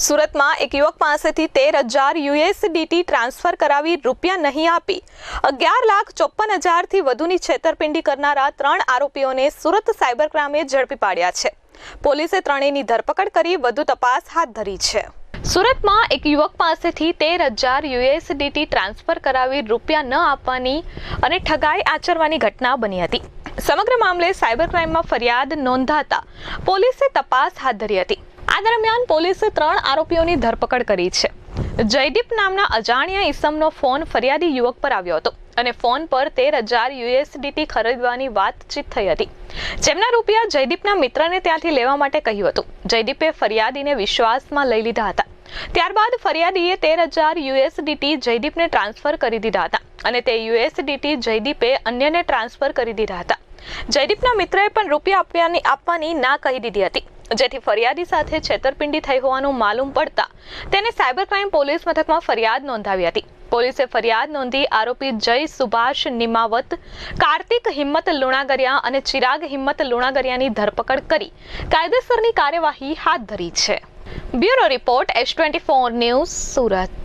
સુરતમાં એક યુવક પાસેથી 13,000 USDT ટ્રાન્સફર કરાવી રૂપિયા નહીં આપી 11,54,000થી વધુની છેતરપિંડી કરનારા 3 આરોપીઓને સુરત સાયબર ક્રાઇમે ઝડપી પાડ્યા છે. પોલીસે ત્રણેયની ધરપકડ કરી વધુ તપાસ હાથ ધરી છે. સુરતમાં એક યુવક પાસેથી 13,000 USDT ટ્રાન્સફર કરાવી રૂપિયા ન આપવાની અને ઠગાઈ આચરવાની ઘટના બની હતી. સમગ્ર મામલે સાયબર ક્રાઇમમાં ફરિયાદ નોંધાતા પોલીસે તપાસ હાથ ધરી હતી. આ દરમિયાન પોલીસે 3 આરોપીઓની ધરપકડ કરી છે. જયદીપ નામના અજાણ્યા ઈસમનો ફોન ફરિયાદી યુવક પર આવ્યો હતો અને ફોન પર 13,000 USDT ખરીદવાની વાતચીત થઈ હતી, જેમના રૂપિયા જયદીપના મિત્રને ત્યાંથી લેવા માટે કહ્યું હતું. જયદીપે ફરિયાદીને વિશ્વાસમાં લઈ લીધા હતા. ત્યારબાદ ફરિયાદીએ 13,000 USDT જયદીપને ટ્રાન્સફર કરી દીધા હતા અને તે USDT જયદીપે અન્યને ટ્રાન્સફર કરી દીધા હતા. જયદીપના મિત્રએ પણ રૂપિયા આપવાની ના કહી દીધી હતી, જેથી ફરિયાદી સાથે છેતરપિંડી થઈ હોવાનું માલુમ પડતા તેને સાયબર ક્રાઇમ પોલીસ મથકમાં ફરિયાદ નોંધાવી હતી. પોલીસે ફરિયાદ નોંધી આરોપી જય સુભાષ નિમાવત, કાર્તિક હિંમત લુણાગરિયા અને ચિરાગ હિંમત લુણાગરિયાની ધરપકડ કરી કાયદેસરની કાર્યવાહી હાથ ધરી છે. Bureau report S24 news, Surat.